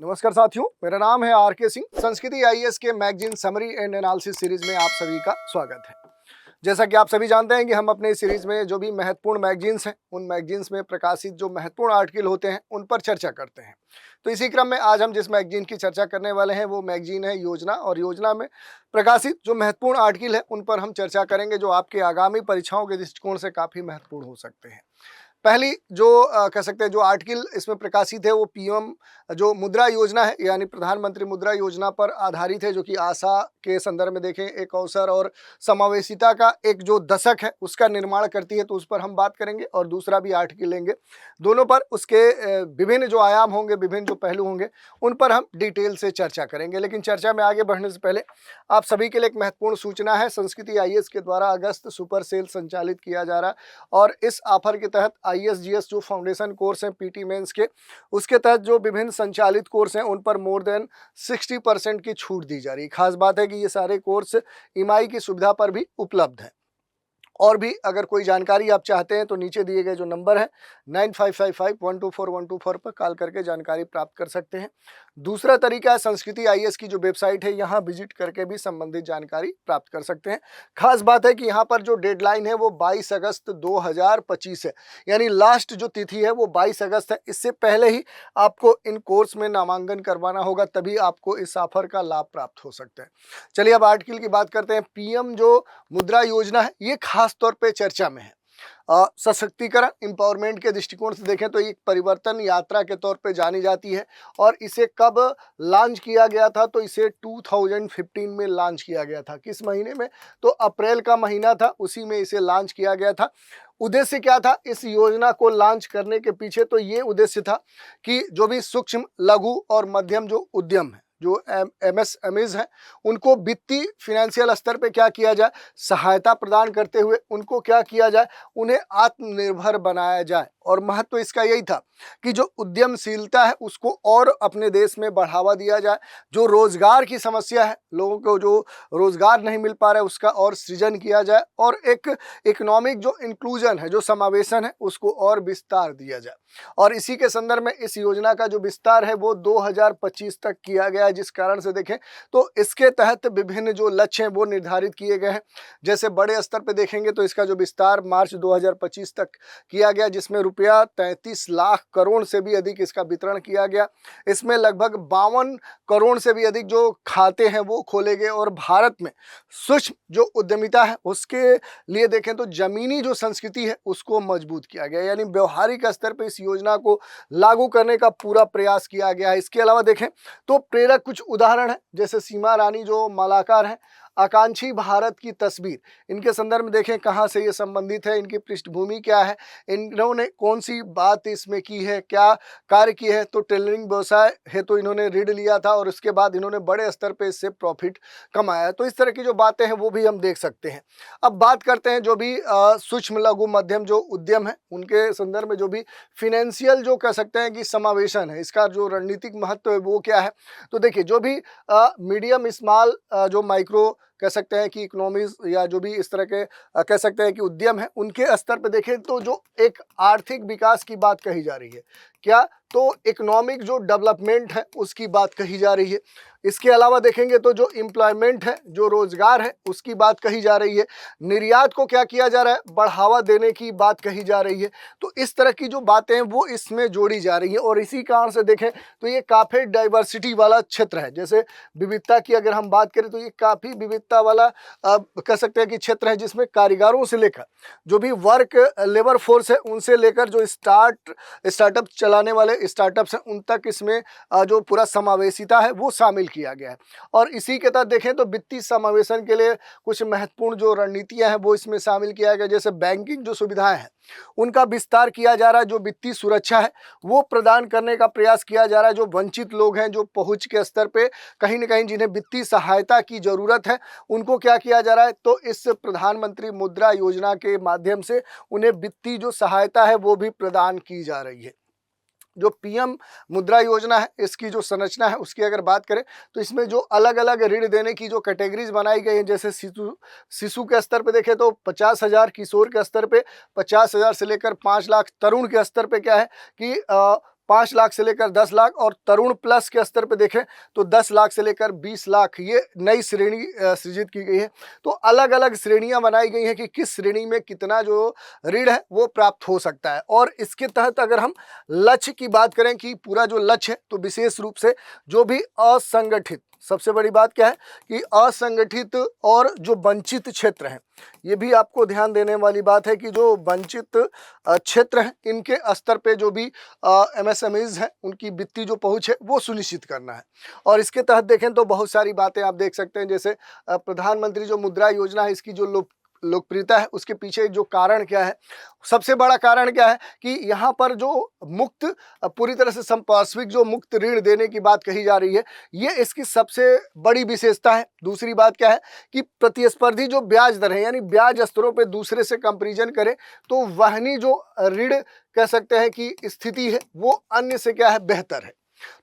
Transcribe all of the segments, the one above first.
नमस्कार साथियों, मेरा नाम है आर के सिंह। संस्कृति आईएएस के magazine summary and analysis series में आप सभी का स्वागत है। जैसा कि आप सभी जानते हैं कि हम अपने सीरीज में जो भी महत्वपूर्ण मैगजीन्स हैं, उन मैगजीन्स में प्रकाशित जो महत्वपूर्ण आर्टिकल होते हैं, उन पर चर्चा करते हैं। तो इसी क्रम में आज हम जिस मैगजीन की चर्चा करने वाले हैं वो मैगजीन है योजना, और योजना में प्रकाशित जो महत्वपूर्ण आर्टिकल है उन पर हम चर्चा करेंगे, जो आपके आगामी परीक्षाओं के दृष्टिकोण से काफ़ी महत्वपूर्ण हो सकते हैं। पहली जो कह सकते हैं जो आर्टिकल इसमें प्रकाशित है वो पीएम जो मुद्रा योजना है, यानी प्रधानमंत्री मुद्रा योजना पर आधारित है, जो कि आशा के संदर्भ में देखें एक अवसर और समावेशिता का एक जो दशक है उसका निर्माण करती है, तो उस पर हम बात करेंगे। और दूसरा भी आर्टिकल लेंगे, दोनों पर उसके विभिन्न जो आयाम होंगे, विभिन्न जो पहलू होंगे, उन पर हम डिटेल से चर्चा करेंगे। लेकिन चर्चा में आगे बढ़ने से पहले आप सभी के लिए एक महत्वपूर्ण सूचना है। संस्कृति आईएएस के द्वारा अगस्त सुपर सेल संचालित किया जा रहा है, और इस ऑफर के तहत आईएएस-जीएस जो फाउंडेशन कोर्स हैं पीटी मेंस के, उसके तहत जो विभिन्न संचालित कोर्स हैं उन पर मोर देन 60% की छूट दी जा रही है। खास बात है कि ये सारे कोर्स ईएमआई की सुविधा पर भी उपलब्ध हैं। और भी अगर कोई जानकारी आप चाहते हैं तो नीचे दिए गए जो नंबर है 9555124124 पर कॉल करके जानकारी प्राप्त कर सकते हैं। दूसरा तरीका है संस्कृति आईएएस की जो वेबसाइट है, यहाँ विजिट करके भी संबंधित जानकारी प्राप्त कर सकते हैं। खास बात है कि यहाँ पर जो डेडलाइन है वो 22 अगस्त 2025 है, यानी लास्ट जो तिथि है वो 22 अगस्त है। इससे पहले ही आपको इन कोर्स में नामांकन करवाना होगा, तभी आपको इस ऑफर का लाभ प्राप्त हो सकता है। चलिए अब आर्टिकल की बात करते हैं। पीएम जो मुद्रा योजना है ये खास तौर पे चर्चा में है। सशक्तिकरण एम्पावरमेंट के दृष्टिकोण से देखें तो एक परिवर्तन यात्रा के तौर पे जानी जाती है। और इसे कब लॉन्च किया गया था, तो इसे 2015 में लॉन्च किया गया था। किस महीने में? तो अप्रैल का महीना था, उसी में इसे लॉन्च किया गया था। उद्देश्य क्या था इस योजना को लॉन्च करने के पीछे? तो ये उद्देश्य था कि जो भी सूक्ष्म, लघु और मध्यम जो उद्यम है, जो एमएसएमईज हैं, उनको वित्तीय फिनेंशियल स्तर पे क्या किया जाए, सहायता प्रदान करते हुए उनको क्या किया जाए, उन्हें आत्मनिर्भर बनाया जाए। और महत्व इसका यही था कि जो उद्यमशीलता है उसको और अपने देश में बढ़ावा दिया जाए। जो रोजगार की समस्या है, लोगों को जो रोजगार नहीं मिल पा रहा है, उसका और सृजन किया जाए। और एक इकोनॉमिक जो इंक्लूजन है, जो समावेशन है, उसको और विस्तार दिया जाए। और इसी के संदर्भ में इस योजना का जो विस्तार है वो 2025 तक किया गया है। जिस कारण से देखें तो इसके तहत विभिन्न जो लक्ष्य हैं वो निर्धारित किए गए हैं। जैसे बड़े स्तर पे देखेंगे तो इसका जो विस्तार मार्च 2025 तक किया गया, जिसमें रुपया 33 लाख करोड़ से भी अधिक इसका वितरण किया गया। इसमें लगभग 52 करोड़ से भी अधिक जो खाते हैं वो खोले गए। और भारत में सूक्ष्म जो उद्यमिता है उसके लिए देखें तो जमीनी जो संस्कृति है उसको मजबूत किया गया, यानी व्यवहारिक स्तर पर इस योजना को लागू करने का पूरा प्रयास किया गया है। इसके अलावा देखें तो प्रेरक कुछ उदाहरण है, जैसे सीमा रानी जो मालाकार हैं, आकांक्षी भारत की तस्वीर, इनके संदर्भ में देखें कहाँ से ये संबंधित है, इनकी पृष्ठभूमि क्या है, इन्होंने कौन सी बात इसमें की है, क्या कार्य की है। तो टेलरिंग व्यवसाय है तो इन्होंने ऋण लिया था और उसके बाद इन्होंने बड़े स्तर पे इससे प्रॉफिट कमाया। तो इस तरह की जो बातें हैं वो भी हम देख सकते हैं। अब बात करते हैं जो भी सूक्ष्म, लघु, मध्यम जो उद्यम है उनके संदर्भ में जो भी फिनेंशियल जो कह सकते हैं कि समावेशन है, इसका जो रणनीतिक महत्व है वो क्या है। तो देखिए जो भी मीडियम, स्मॉल, जो माइक्रो कह सकते हैं कि इकोनॉमीज, या जो भी इस तरह के कह सकते हैं कि उद्यम है, उनके स्तर पर देखें तो जो एक आर्थिक विकास की बात कही जा रही है, क्या तो इकोनॉमिक जो डेवलपमेंट है उसकी बात कही जा रही है। इसके अलावा देखेंगे तो जो एम्प्लॉयमेंट है, जो रोजगार है, उसकी बात कही जा रही है। निर्यात को क्या किया जा रहा है, बढ़ावा देने की बात कही जा रही है। तो इस तरह की जो बातें हैं वो इसमें जोड़ी जा रही हैं। और इसी कारण से देखें तो ये काफ़ी डाइवर्सिटी वाला क्षेत्र है। जैसे विविधता की अगर हम बात करें तो ये काफ़ी विविधता वाला कह सकते हैं कि क्षेत्र है, जिसमें कारीगरों से लेकर जो भी वर्क लेबर फोर्स है उनसे लेकर जो स्टार्टअप चलाने वाले स्टार्टअप्स हैं उन तक इसमें जो पूरा समावेशिता है वो शामिल किया गया है। और इसी के तहत देखें तो वित्तीय समावेशन के लिए कुछ महत्वपूर्ण जो रणनीतियां हैं वो इसमें शामिल किया गया। जैसे बैंकिंग जो सुविधाएं हैं उनका विस्तार किया जा रहा है, जो वित्तीय सुरक्षा है वो प्रदान करने का प्रयास किया जा रहा है। जो वंचित लोग हैं, जो पहुंच के स्तर पे कहीं ना कहीं जिन्हें वित्तीय सहायता की जरूरत है, उनको क्या किया जा रहा है, तो इस प्रधानमंत्री मुद्रा योजना के माध्यम से उन्हें वित्तीय जो सहायता है वो भी प्रदान की जा रही है। जो पीएम मुद्रा योजना है इसकी जो संरचना है उसकी अगर बात करें तो इसमें जो अलग अलग ऋण देने की जो कैटेगरीज बनाई गई हैं, जैसे शिशु के स्तर पे देखें तो 50,000, किशोर के स्तर पे 50,000 से लेकर 5 लाख, तरुण के स्तर पे क्या है कि 5 लाख से लेकर 10 लाख, और तरुण प्लस के स्तर पे देखें तो 10 लाख से लेकर 20 लाख, ये नई श्रेणी सृजित की गई है। तो अलग अलग श्रेणियां बनाई गई हैं कि किस श्रेणी में कितना जो ऋण है वो प्राप्त हो सकता है। और इसके तहत अगर हम लक्ष्य की बात करें कि पूरा जो लक्ष्य है, तो विशेष रूप से जो भी असंगठित, सबसे बड़ी बात क्या है कि असंगठित और जो वंचित क्षेत्र हैं, ये भी आपको ध्यान देने वाली बात है कि जो वंचित क्षेत्र हैं, इनके स्तर पे जो भी एमएसएमईज हैं, उनकी वित्तीय जो पहुंच है वो सुनिश्चित करना है। और इसके तहत देखें तो बहुत सारी बातें आप देख सकते हैं, जैसे प्रधानमंत्री जो मुद्रा योजना है, इसकी जो लोकप्रियता है, उसके पीछे जो कारण क्या है, सबसे बड़ा कारण क्या है कि यहाँ पर जो मुक्त, पूरी तरह से संपार्श्विक जो मुक्त ऋण देने की बात कही जा रही है, ये इसकी सबसे बड़ी विशेषता है। दूसरी बात क्या है कि प्रतिस्पर्धी जो ब्याज दर है, यानी ब्याज स्तरों पे दूसरे से कंपैरिजन करें तो वहनी जो ऋण कह सकते हैं कि स्थिति है, वो अन्य से क्या है, बेहतर है।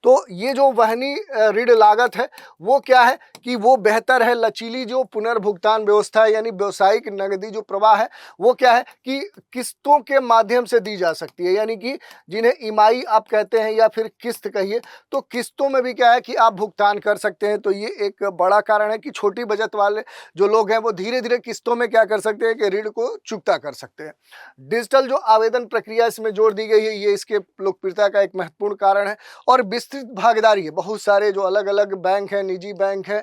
तो ये जो वहनी ऋण लागत है वो क्या है कि वो बेहतर है। लचीली जो पुनर्भुगतान व्यवस्था है, यानी व्यावसायिक नगदी जो प्रवाह है, वो क्या है कि किस्तों के माध्यम से दी जा सकती है, यानी कि जिन्हें ईएमआई आप कहते हैं या फिर किस्त कहिए, तो किस्तों में भी क्या है कि आप भुगतान कर सकते हैं। तो ये एक बड़ा कारण है कि छोटी बचत वाले जो लोग हैं वो धीरे धीरे किस्तों में क्या कर सकते हैं कि ऋण को चुकता कर सकते हैं। डिजिटल जो आवेदन प्रक्रिया इसमें जोड़ दी गई है, ये इसके लोकप्रियता का एक महत्वपूर्ण कारण है। और विस्तृत भागीदारी है, बहुत सारे जो अलग अलग बैंक हैं, निजी बैंक है,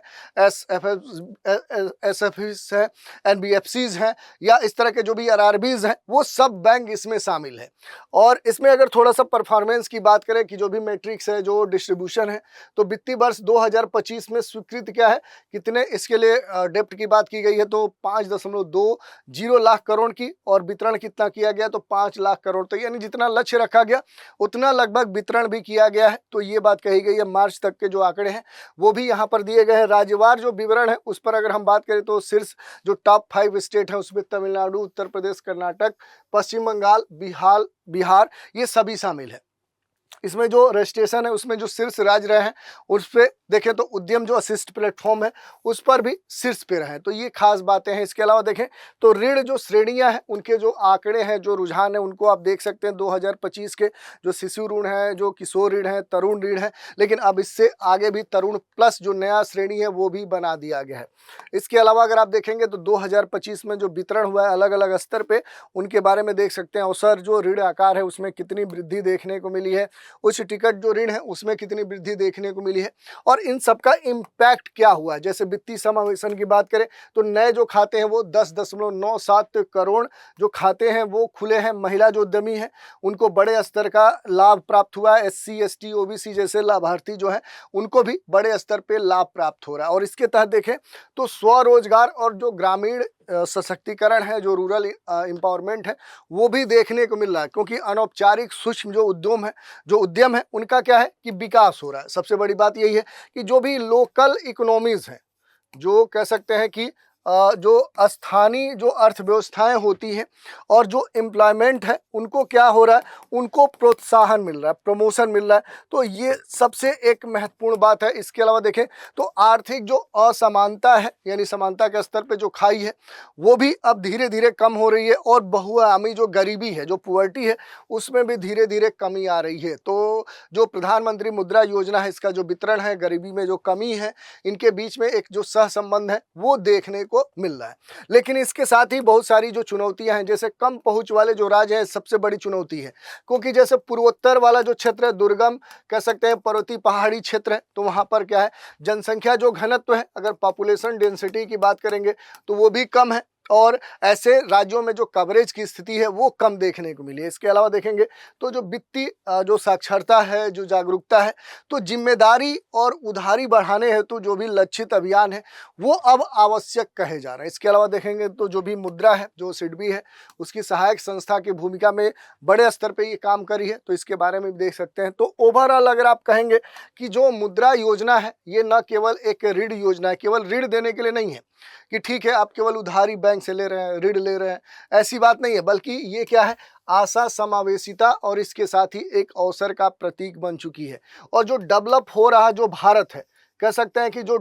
एसएफएस है, एनबीएफसीज हैं, या इस तरह के जो भी आरआरबीज हैं, वो सब बैंक इसमें शामिल है। और इसमें अगर थोड़ा सा परफॉर्मेंस की बात करें कि जो भी मैट्रिक्स है, जो डिस्ट्रीब्यूशन है, तो वित्तीय वर्ष 2025 में स्वीकृत क्या है, कितने इसके लिए डेप्ट की बात की गई है, तो 5.20 लाख करोड़ की, और वितरण कितना किया गया, तो 5 लाख करोड़। तो यानी जितना लक्ष्य रखा गया उतना लगभग वितरण भी किया गया है। तो ये बात कही गई है। मार्च तक के जो आंकड़े हैं वो भी यहाँ पर दिए गए हैं। राज्यवार जो विवरण है उस पर अगर हम बात करें तो शीर्ष जो टॉप 5 स्टेट है उसमें तमिलनाडु, उत्तर प्रदेश, कर्नाटक, पश्चिम बंगाल, बिहार ये सभी शामिल है। इसमें जो रजिस्ट्रेशन है उसमें जो शीर्ष राज्य रहे हैं उस पर देखें तो उद्यम जो असिस्ट प्लेटफॉर्म है उस पर भी शीर्ष पे रहे। तो ये खास बातें हैं। इसके अलावा देखें तो ऋण जो श्रेणियां हैं, उनके जो आंकड़े हैं, जो रुझान है, उनको आप देख सकते हैं। 2025 के जो शिशु ऋण है, जो किशोर ऋण है, तरुण ऋण है, लेकिन अब इससे आगे भी तरुण प्लस जो नया श्रेणी है वो भी बना दिया गया है। इसके अलावा अगर आप देखेंगे तो 2025 में जो वितरण हुआ है अलग अलग स्तर पे, उनके बारे में देख सकते हैं। अवसर जो ऋण आकार है उसमें कितनी वृद्धि देखने को मिली है, उच्च टिकट जो ऋण है उसमें कितनी वृद्धि देखने को मिली है, और इन सब का इम्पैक्ट क्या हुआ है। जैसे वित्तीय समावेशन की बात करें तो नए जो खाते हैं वो 10.97 करोड़ जो खाते हैं वो खुले हैं। महिला जो उद्यमी है उनको बड़े स्तर का लाभ प्राप्त हुआ है। एससी, एसटी, ओबीसी जैसे लाभार्थी जो हैं उनको भी बड़े स्तर पे लाभ प्राप्त हो रहा है। और इसके तहत देखें तो स्वरोजगार और जो ग्रामीण सशक्तिकरण है, जो रूरल एम्पावरमेंट है, वो भी देखने को मिल रहा है। क्योंकि अनौपचारिक सूक्ष्म जो उद्यम है उनका क्या है कि विकास हो रहा है। सबसे बड़ी बात यही है कि जो भी लोकल इकोनॉमीज हैं, जो कह सकते हैं कि जो स्थानीय जो अर्थव्यवस्थाएं होती हैं और जो एम्प्लॉयमेंट है, उनको क्या हो रहा है, उनको प्रोत्साहन मिल रहा है, प्रमोशन मिल रहा है। तो ये सबसे एक महत्वपूर्ण बात है। इसके अलावा देखें तो आर्थिक जो असमानता है, यानी समानता के स्तर पे जो खाई है, वो भी अब धीरे धीरे कम हो रही है। और बहुआयामी जो गरीबी है, जो पुअर्टी है, उसमें भी धीरे धीरे कमी आ रही है। तो जो प्रधानमंत्री मुद्रा योजना है, इसका जो वितरण है, गरीबी में जो कमी है, इनके बीच में एक जो सहसंबंध है वो देखने को मिल रहा है। लेकिन इसके साथ ही बहुत सारी जो चुनौतियां हैं, जैसे कम पहुंच वाले जो राज्य हैं, सबसे बड़ी चुनौती है। क्योंकि जैसे पूर्वोत्तर वाला जो क्षेत्र है, दुर्गम कह सकते हैं, पर्वतीय पहाड़ी क्षेत्र है, तो वहां पर क्या है, जनसंख्या जो घनत्व है, अगर पॉपुलेशन डेंसिटी की बात करेंगे तो वो भी कम है। और ऐसे राज्यों में जो कवरेज की स्थिति है वो कम देखने को मिली है। इसके अलावा देखेंगे तो जो वित्तीय जो साक्षरता है, जो जागरूकता है, तो जिम्मेदारी और उधारी बढ़ाने हेतु जो भी लक्षित अभियान है वो अब आवश्यक कहे जा रहे हैं। इसके अलावा देखेंगे तो जो भी मुद्रा है, जो सिडबी है, उसकी सहायक संस्था की भूमिका में बड़े स्तर पर ये काम करी है, तो इसके बारे में भी देख सकते हैं। तो ओवरऑल अगर आप कहेंगे कि जो मुद्रा योजना है ये न केवल एक ऋण योजना है, केवल ऋण देने के लिए नहीं है कि ठीक है आप केवल उधारी बैंक से ले रहे हैं, ऋण ले रहे हैं, ऐसी बात नहीं है। बल्कि ये क्या है, आशा, समावेशिता और इसके साथ ही एक अवसर का प्रतीक बन चुकी है। और जो डेवलप हो रहा जो भारत है, कह सकते हैं कि जो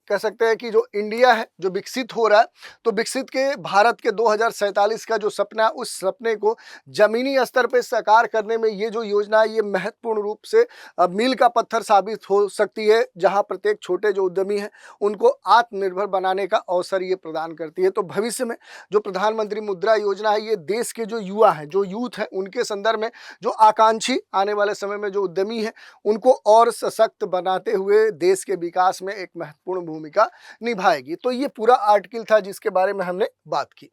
कह सकते हैं कि जो इंडिया है जो विकसित हो रहा है, तो विकसित के भारत के 2047 का जो सपना है, उस सपने को जमीनी स्तर पे साकार करने में ये जो योजना है ये महत्वपूर्ण रूप से मील का पत्थर साबित हो सकती है, जहां प्रत्येक छोटे जो उद्यमी हैं उनको आत्मनिर्भर बनाने का अवसर ये प्रदान करती है। तो भविष्य में जो प्रधानमंत्री मुद्रा योजना है ये देश के जो युवा हैं, जो यूथ है, उनके संदर्भ में जो आकांक्षी आने वाले समय में जो उद्यमी है उनको और सशक्त बनाते हुए देश के विकास में एक महत्वपूर्ण भूमिका निभाएगी। तो ये पूरा आर्टिकल था जिसके बारे में हमने बात की।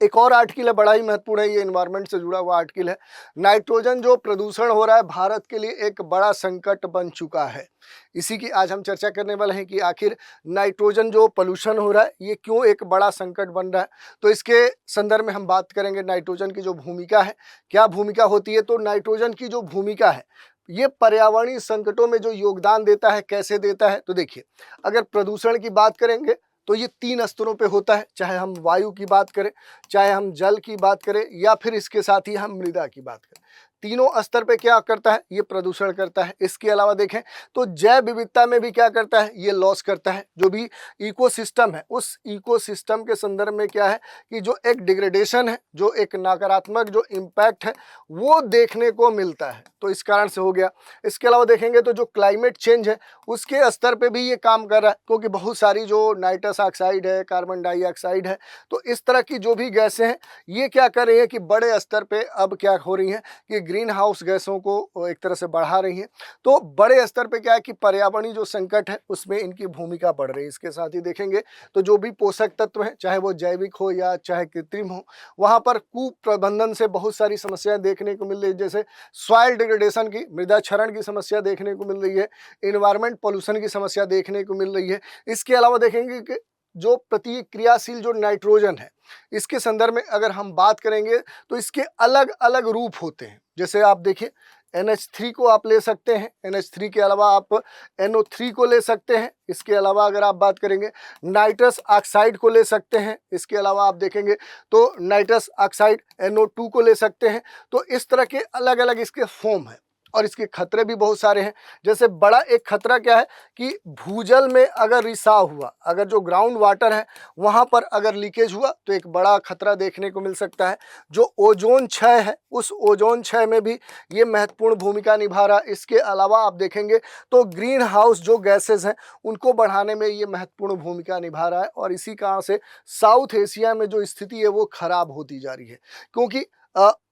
एक और आर्टिकल है, बड़ा ही महत्वपूर्ण है, ये एनवायरनमेंट से जुड़ा हुआ आर्टिकल है। नाइट्रोजन जो प्रदूषण हो रहा है भारत के लिए एक बड़ा संकट बन चुका है। इसी की आज हम चर्चा करने वाले हैं कि आखिर नाइट्रोजन जो पोल्यूशन हो रहा है ये क्यों एक बड़ा संकट बन रहा है। तो इसके संदर्भ में हम बात करेंगे नाइट्रोजन की जो भूमिका है, क्या भूमिका होती है। तो नाइट्रोजन की जो भूमिका है ये पर्यावरणीय संकटों में जो योगदान देता है, कैसे देता है। तो देखिए, अगर प्रदूषण की बात करेंगे तो ये 3 स्तरों पे होता है, चाहे हम वायु की बात करें, चाहे हम जल की बात करें, या फिर इसके साथ ही हम मृदा की बात करें। तीनों स्तर पे क्या करता है, ये प्रदूषण करता है। इसके अलावा देखें तो जैव विविधता में भी क्या करता है, ये लॉस करता है। जो भी इकोसिस्टम है उस इकोसिस्टम के संदर्भ में क्या है कि जो एक डिग्रेडेशन है, जो एक नकारात्मक जो इम्पैक्ट है वो देखने को मिलता है। तो इस कारण से हो गया। इसके अलावा देखेंगे तो जो क्लाइमेट चेंज है उसके स्तर पे भी ये काम कर रहा है, क्योंकि बहुत सारी जो नाइट्रस ऑक्साइड है, कार्बन डाइऑक्साइड है, तो इस तरह की जो भी गैसें हैं ये क्या कर रही है कि बड़े स्तर पे अब क्या हो रही हैं कि ग्रीन हाउस गैसों को एक तरह से बढ़ा रही हैं। तो बड़े स्तर पे क्या है कि पर्यावरणीय जो संकट है उसमें इनकी भूमिका बढ़ रही है। इसके साथ ही देखेंगे तो जो भी पोषक तत्व हैं, चाहे वो जैविक हो या चाहे कृत्रिम हो, वहाँ पर कुप्रबंधन से बहुत सारी समस्याएं देखने को मिल रही है, जैसे सॉइल डिग्रेडेशन की, मृदा क्षरण की समस्या देखने को मिल रही है, इन्वायरमेंट पॉल्यूशन की समस्या देखने को मिल रही है। इसके अलावा देखेंगे कि जो प्रतिक्रियाशील जो नाइट्रोजन है इसके संदर्भ में अगर हम बात करेंगे तो इसके अलग अलग रूप होते हैं। जैसे आप देखिए NH3 को आप ले सकते हैं, NH3 के अलावा आप NO3 को ले सकते हैं। इसके अलावा अगर आप बात करेंगे नाइट्रस ऑक्साइड को ले सकते हैं। इसके अलावा आप देखेंगे तो नाइट्रस ऑक्साइड NO2 को ले सकते हैं। तो इस तरह के अलग अलग इसके फॉर्म हैं और इसके खतरे भी बहुत सारे हैं। जैसे बड़ा एक खतरा क्या है कि भूजल में अगर रिसाव हुआ, अगर जो ग्राउंड वाटर है वहाँ पर अगर लीकेज हुआ तो एक बड़ा खतरा देखने को मिल सकता है। जो ओजोन क्षय है उस ओजोन क्षय में भी ये महत्वपूर्ण भूमिका निभा रहा है। इसके अलावा आप देखेंगे तो ग्रीन हाउस जो गैसेज हैं उनको बढ़ाने में ये महत्वपूर्ण भूमिका निभा रहा है। और इसी कारण से साउथ एशिया में जो स्थिति है वो खराब होती जा रही है, क्योंकि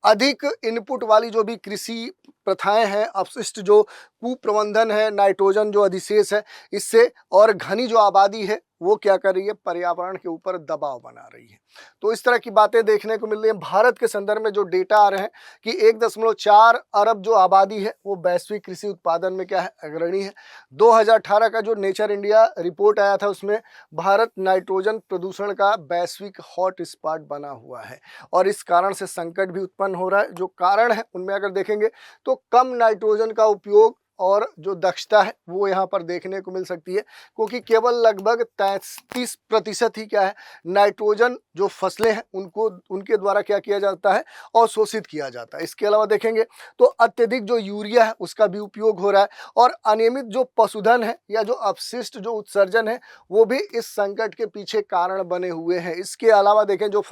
अधिक इनपुट वाली जो भी कृषि प्रथाएं हैं, अपशिष्ट जो कुप्रबंधन है, नाइट्रोजन जो अधिशेष है, इससे और घनी जो आबादी है वो क्या कर रही है, पर्यावरण के ऊपर दबाव बना रही है। तो इस तरह की बातें देखने को मिल रही है। भारत के संदर्भ में जो डेटा आ रहे हैं कि 1.4 अरब जो आबादी है वो वैश्विक कृषि उत्पादन में क्या है, अग्रणी है। 2018 का जो नेचर इंडिया रिपोर्ट आया था उसमें भारत नाइट्रोजन प्रदूषण का वैश्विक हॉट स्पॉट बना हुआ है और इस कारण से संकट भी उत्पन्न हो रहा है। जो कारण है उनमें अगर देखेंगे तो कम नाइट्रोजन का उपयोग और जो दक्षता है वो यहाँ पर देखने को मिल सकती है, क्योंकि केवल लगभग 33% ही क्या है नाइट्रोजन जो फसलें हैं उनको उनके द्वारा क्या किया जाता है, अवशोषित किया जाता है। इसके अलावा देखेंगे तो अत्यधिक जो यूरिया है उसका भी उपयोग हो रहा है और अनियमित जो पशुधन है या जो अपशिष्ट जो उत्सर्जन है वो भी इस संकट के पीछे कारण बने हुए हैं। इसके अलावा देखें जो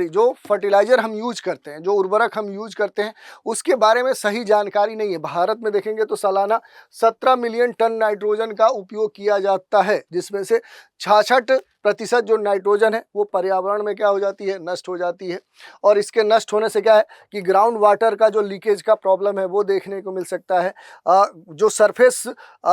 जो फर्टिलाइजर हम यूज करते हैं, जो उर्वरक हम यूज करते हैं उसके बारे में सही जानकारी नहीं है। भारत में देखेंगे तो सालाना 17 मिलियन टन नाइट्रोजन का उपयोग किया जाता है, जिसमें से 66% जो नाइट्रोजन है वो पर्यावरण में क्या हो जाती है, नष्ट हो जाती है। और इसके नष्ट होने से क्या है कि ग्राउंड वाटर का जो लीकेज का प्रॉब्लम है वो देखने को मिल सकता है। जो सरफेस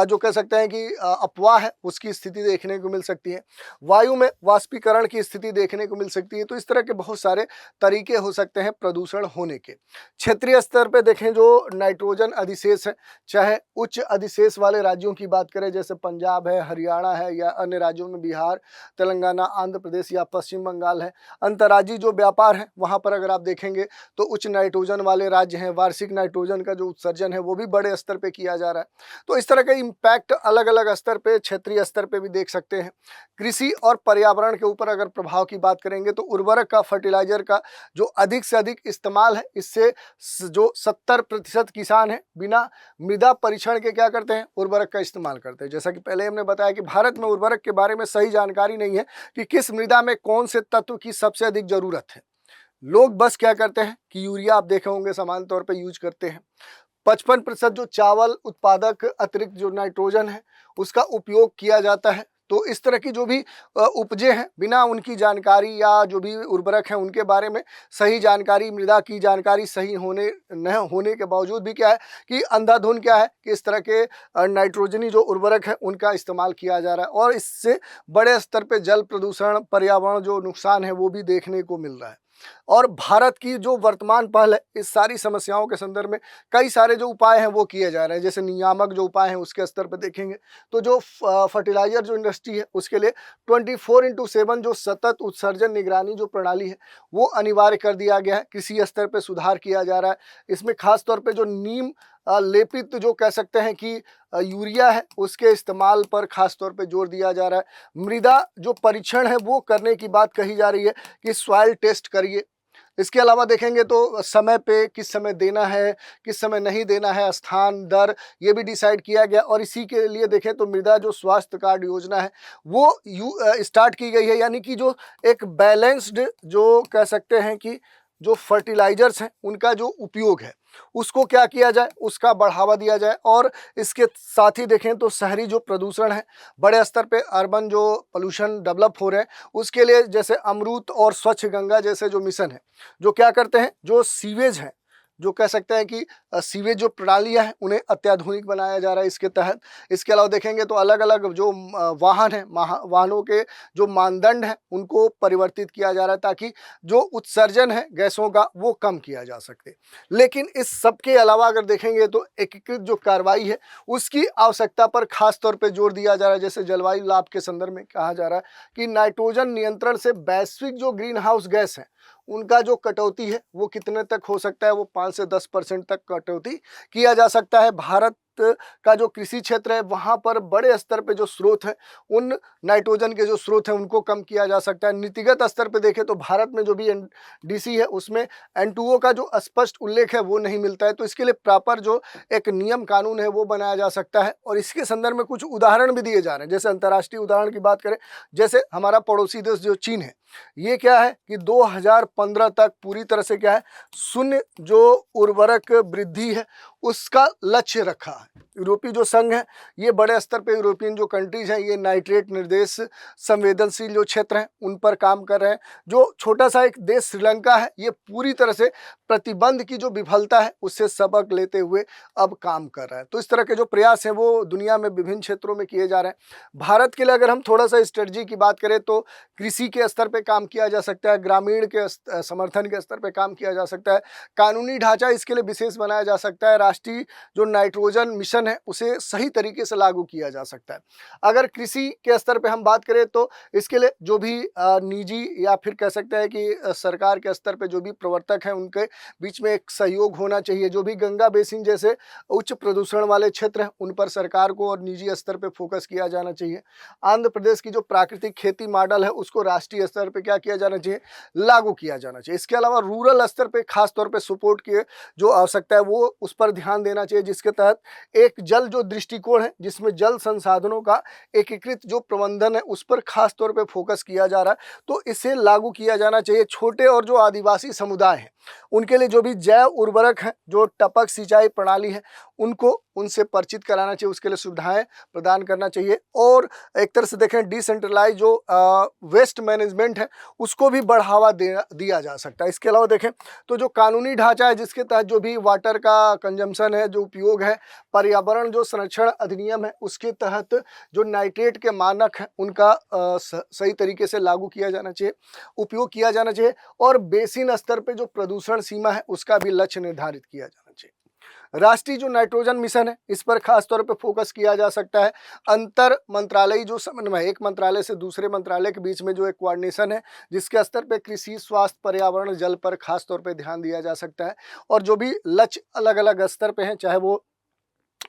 जो कह सकते हैं कि अपवाह है उसकी स्थिति देखने को मिल सकती है। वायु में वाष्पीकरण की स्थिति देखने को मिल सकती है। तो इस तरह के बहुत सारे तरीके हो सकते हैं प्रदूषण होने के। क्षेत्रीय स्तर पे देखें जो नाइट्रोजन अधिशेष है, चाहे उच्च अधिशेष वाले राज्यों की बात करें जैसे पंजाब है, हरियाणा है या अन्य राज्यों में बिहार, तेलंगाना, आंध्र प्रदेश या पश्चिम बंगाल है। अंतर्राज्यीय जो व्यापार है वहाँ पर अगर आप देखेंगे तो उच्च नाइट्रोजन वाले राज्य हैं, वार्षिक नाइट्रोजन का जो उत्सर्जन है वो भी बड़े स्तर पे किया जा रहा है। तो इस तरह का इम्पैक्ट अलग अलग स्तर पे, क्षेत्रीय स्तर पे भी देख सकते हैं। कृषि और पर्यावरण के ऊपर अगर प्रभाव की बात करेंगे तो उर्वरक का, फर्टिलाइजर का जो अधिक से अधिक इस्तेमाल है, इससे जो 70% किसान है बिना मृदा परीक्षण के क्या करते हैं, उर्वरक का इस्तेमाल करते हैं। जैसा कि पहले हमने बताया कि भारत में उर्वरक के बारे में सही जानकारी नहीं है कि किस मृदा में कौन से तत्व की सबसे अधिक जरूरत है। लोग बस क्या करते हैं कि यूरिया आप देखे होंगे सामान्य तौर पर यूज करते हैं। 55% जो चावल उत्पादक अतिरिक्त जो नाइट्रोजन है उसका उपयोग किया जाता है। तो इस तरह की जो भी उपजे हैं बिना उनकी जानकारी या जो भी उर्वरक हैं उनके बारे में सही जानकारी, मृदा की जानकारी सही होने न होने के बावजूद भी क्या है कि अंधाधुंध क्या है कि इस तरह के नाइट्रोजनी जो उर्वरक है उनका इस्तेमाल किया जा रहा है और इससे बड़े स्तर पे जल प्रदूषण, पर्यावरण जो नुकसान है वो भी देखने को मिल रहा है। और भारत की जो वर्तमान पहल है इस सारी समस्याओं के संदर्भ में कई सारे जो उपाय हैं वो किए जा रहे हैं। जैसे नियामक जो उपाय हैं उसके स्तर पर देखेंगे तो जो फर्टिलाइजर जो इंडस्ट्री है उसके लिए 24/7 जो सतत उत्सर्जन निगरानी जो प्रणाली है वो अनिवार्य कर दिया गया है। कृषि स्तर पर सुधार किया जा रहा है। इसमें खास तौर पर जो नीम लेपित जो कह सकते हैं कि यूरिया है उसके इस्तेमाल पर खास तौर पे जोर दिया जा रहा है। मृदा जो परीक्षण है वो करने की बात कही जा रही है कि सॉइल टेस्ट करिए। इसके अलावा देखेंगे तो समय पे किस समय देना है, किस समय नहीं देना है, स्थान, दर ये भी डिसाइड किया गया। और इसी के लिए देखें तो मृदा जो स्वास्थ्य कार्ड योजना है वो स्टार्ट की गई है। यानी कि जो एक बैलेंस्ड जो कह सकते हैं कि जो फर्टिलाइजर्स हैं उनका जो उपयोग है उसको क्या किया जाए, उसका बढ़ावा दिया जाए। और इसके साथ ही देखें तो शहरी जो प्रदूषण है, बड़े स्तर पे अर्बन जो पोल्यूशन डेवलप हो रहे हैं उसके लिए जैसे अमृत और स्वच्छ गंगा जैसे जो मिशन है जो क्या करते हैं, जो सीवेज है, जो कह सकते हैं कि सीवेज जो प्रणालियां हैं उन्हें अत्याधुनिक बनाया जा रहा है इसके तहत। इसके अलावा देखेंगे तो अलग अलग जो वाहन है, वाहनों के जो मानदंड हैं उनको परिवर्तित किया जा रहा है ताकि जो उत्सर्जन है गैसों का वो कम किया जा सके। लेकिन इस सब के अलावा अगर देखेंगे तो एकीकृत जो कार्रवाई है उसकी आवश्यकता पर खास तौर पर जोर दिया जा रहा है। जैसे जलवायु लाभ के संदर्भ में कहा जा रहा है कि नाइट्रोजन नियंत्रण से वैश्विक जो ग्रीन हाउस गैस है उनका जो कटौती है वो कितने तक हो सकता है, वो 5 से 10% तक कटौती किया जा सकता है। भारत का जो कृषि क्षेत्र है वहाँ पर बड़े स्तर पे जो स्रोत है उन नाइट्रोजन के जो स्रोत हैं उनको कम किया जा सकता है। नीतिगत स्तर पे देखें तो भारत में जो भी डीसी है उसमें N2O का जो स्पष्ट उल्लेख है वो नहीं मिलता है। तो इसके लिए प्रॉपर जो एक नियम कानून है वो बनाया जा सकता है। और इसके संदर्भ में कुछ उदाहरण भी दिए जा रहे हैं। जैसे अंतर्राष्ट्रीय उदाहरण की बात करें, जैसे हमारा पड़ोसी देश जो चीन है, ये क्या है कि 2015 तक पूरी तरह से क्या है, शून्य जो उर्वरक वृद्धि है उसका लक्ष्य रखा है। यूरोपीय जो संघ है ये बड़े स्तर पे यूरोपियन जो कंट्रीज हैं ये नाइट्रेट निर्देश संवेदनशील जो क्षेत्र हैं उन पर काम कर रहे हैं। जो छोटा सा एक देश श्रीलंका है ये पूरी तरह से प्रतिबंध की जो विफलता है उससे सबक लेते हुए अब काम कर रहा है। तो इस तरह के जो प्रयास हैं वो दुनिया में विभिन्न क्षेत्रों में किए जा रहे हैं। भारत के लिए अगर हम थोड़ा सा स्ट्रेटजी की बात करें तो कृषि के स्तर पे काम किया जा सकता है, ग्रामीण के समर्थन के स्तर पे काम किया जा सकता है, कानूनी ढांचा इसके लिए विशेष बनाया जा सकता है, राष्ट्रीय जो नाइट्रोजन मिशन है उसे सही तरीके से लागू किया जा सकता है। अगर कृषि के स्तर पे हम बात करें तो इसके लिए जो भी निजी या फिर कह सकते हैं कि सरकार के स्तर पे जो भी प्रवर्तक हैं उनके बीच में एक सहयोग होना चाहिए। जो भी गंगा बेसिन जैसे उच्च प्रदूषण वाले क्षेत्र हैं उन पर सरकार को और निजी स्तर पे फोकस किया जाना चाहिए। आंध्र प्रदेश की जो प्राकृतिक खेती मॉडल है उसको राष्ट्रीय स्तर पे क्या किया जाना चाहिए, लागू किया जाना चाहिए। इसके अलावा रूरल स्तर पे खास तौर पे सपोर्ट की जो आवश्यकता है वो उस पर ध्यान देना चाहिए, जिसके तहत एक जल जो दृष्टिकोण है जिसमें जल संसाधनों का एकीकृत जो प्रबंधन है उस पर खास तौर पे फोकस किया जा रहा है। तो इसे लागू किया जाना चाहिए। छोटे और जो आदिवासी समुदाय हैं उनके लिए जो भी जैव उर्वरक है, जो टपक सिंचाई प्रणाली है उनको उनसे परिचित कराना चाहिए, उसके लिए सुविधाएं प्रदान करना चाहिए। और एक तरह से देखें डिसेंट्रलाइज जो वेस्ट मैनेजमेंट है उसको भी बढ़ावा दिया जा सकता है। इसके अलावा देखें तो जो कानूनी ढांचा है जिसके तहत जो भी वाटर का कंजम्पशन है, जो उपयोग है, पर्यावरण जो संरक्षण अधिनियम है उसके तहत जो नाइट्रेट के मानक हैं उनका सही तरीके से लागू किया जाना चाहिए, उपयोग किया जाना चाहिए। और बेसिन स्तर पे जो प्रदूषण सीमा है उसका भी लक्ष्य निर्धारित किया जाना चाहिए। राष्ट्रीय जो नाइट्रोजन मिशन है इस पर खास तौर पे फोकस किया जा सकता है। अंतर मंत्रालयी जो समन्वय, एक मंत्रालय से दूसरे मंत्रालय के बीच में जो एक कोऑर्डिनेशन है, जिसके स्तर पे कृषि, स्वास्थ्य, पर्यावरण, जल पर खास तौर पे ध्यान दिया जा सकता है। और जो भी लक्ष्य अलग अलग स्तर पे हैं, चाहे वो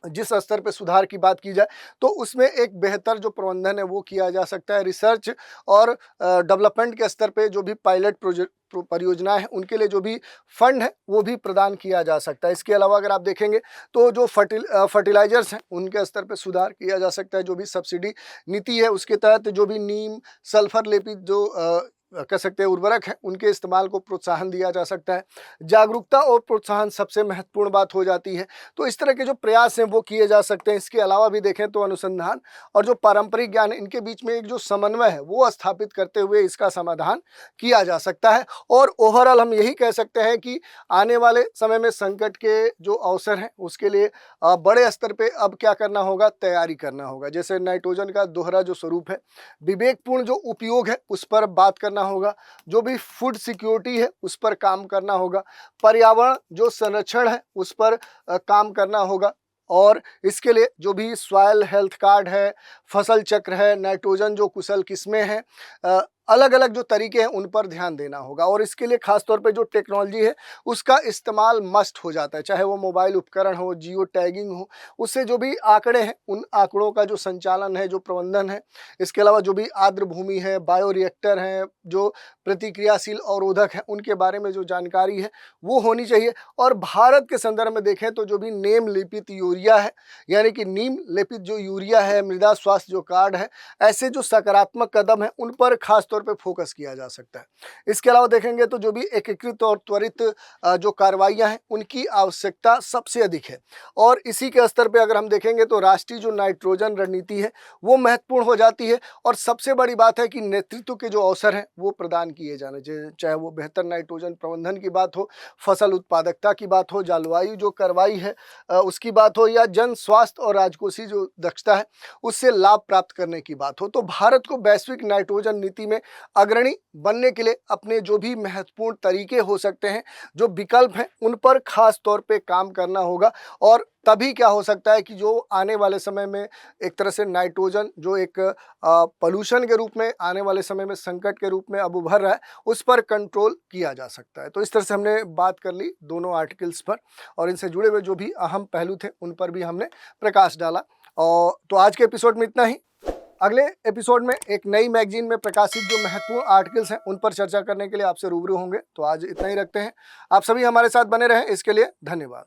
जिस स्तर पे सुधार की बात की जाए तो उसमें एक बेहतर जो प्रबंधन है वो किया जा सकता है। रिसर्च और डेवलपमेंट के स्तर पे जो भी पायलट प्रोजेक्ट परियोजनाएं हैं उनके लिए जो भी फंड है वो भी प्रदान किया जा सकता है। इसके अलावा अगर आप देखेंगे तो जो फर्टिलाइजर्स हैं उनके स्तर पे सुधार किया जा सकता है। जो भी सब्सिडी नीति है उसके तहत जो भी नीम, सल्फर लेपित जो कह सकते हैं उर्वरक हैं उनके इस्तेमाल को प्रोत्साहन दिया जा सकता है। जागरूकता और प्रोत्साहन सबसे महत्वपूर्ण बात हो जाती है। तो इस तरह के जो प्रयास हैं वो किए जा सकते हैं। इसके अलावा भी देखें तो अनुसंधान और जो पारंपरिक ज्ञान इनके बीच में एक जो समन्वय है वो स्थापित करते हुए इसका समाधान किया जा सकता है। और ओवरऑल हम यही कह सकते हैं कि आने वाले समय में संकट के जो अवसर हैं उसके लिए बड़े स्तर पे अब क्या करना होगा, तैयारी करना होगा। जैसे नाइट्रोजन का दोहरा जो स्वरूप है, विवेकपूर्ण जो उपयोग है उस पर बात करना होगा, जो भी फूड सिक्योरिटी है उस पर काम करना होगा, पर्यावरण जो संरक्षण है उस पर काम करना होगा। और इसके लिए जो भी सॉइल हेल्थ कार्ड है, फसल चक्र है, नाइट्रोजन जो कुशल किस्में हैं, अलग अलग जो तरीके हैं उन पर ध्यान देना होगा। और इसके लिए खास तौर पे जो टेक्नोलॉजी है उसका इस्तेमाल मस्ट हो जाता है, चाहे वो मोबाइल उपकरण हो, जियो टैगिंग हो, उससे जो भी आंकड़े हैं उन आंकड़ों का जो संचालन है, जो प्रबंधन है, इसके अलावा जो भी आर्द्र भूमि है, बायोरिएक्टर हैं, जो प्रतिक्रियाशील अवरोधक हैं, उनके बारे में जो जानकारी है वो होनी चाहिए। और भारत के संदर्भ में देखें तो जो भी नेम लेपित यूरिया है, यानी कि नीम लेपित जो यूरिया है, मृदा स्वास्थ्य जो कार्ड है, ऐसे जो सकारात्मक कदम है उन पर खास तौर पे फोकस किया जा सकता है। इसके अलावा देखेंगे तो जो भी एकीकृत और त्वरित जो कार्रवाइयां हैं उनकी आवश्यकता सबसे अधिक है। और इसी के स्तर पे अगर हम देखेंगे तो राष्ट्रीय जो नाइट्रोजन रणनीति है वो महत्वपूर्ण हो जाती है। और सबसे बड़ी बात है कि नेतृत्व के जो अवसर हैं वो प्रदान किए जाने चाहिए, चाहे वो बेहतर नाइट्रोजन प्रबंधन की बात हो, फसल उत्पादकता की बात हो, जलवायु जो कार्रवाई है उसकी बात हो, या जन स्वास्थ्य और राजकोषीय जो दक्षता है उससे लाभ प्राप्त करने की बात हो। तो भारत को वैश्विक नाइट्रोजन नीति में अग्रणी बनने के लिए अपने जो भी महत्वपूर्ण तरीके हो सकते हैं, जो विकल्प हैं, उन पर खास तौर पे काम करना होगा। और तभी क्या हो सकता है कि जो आने वाले समय में एक तरह से नाइट्रोजन जो एक पोल्यूशन के रूप में आने वाले समय में संकट के रूप में अब उभर रहा है उस पर कंट्रोल किया जा सकता है। तो इस तरह से हमने बात कर ली दोनों आर्टिकल्स पर और इनसे जुड़े हुए जो भी अहम पहलू थे उन पर भी हमने प्रकाश डाला। और तो आज के एपिसोड में इतना ही। अगले एपिसोड में एक नई मैगजीन में प्रकाशित जो महत्वपूर्ण आर्टिकल्स हैं उन पर चर्चा करने के लिए आपसे रूबरू होंगे। तो आज इतना ही रखते हैं। आप सभी हमारे साथ बने रहें, इसके लिए धन्यवाद।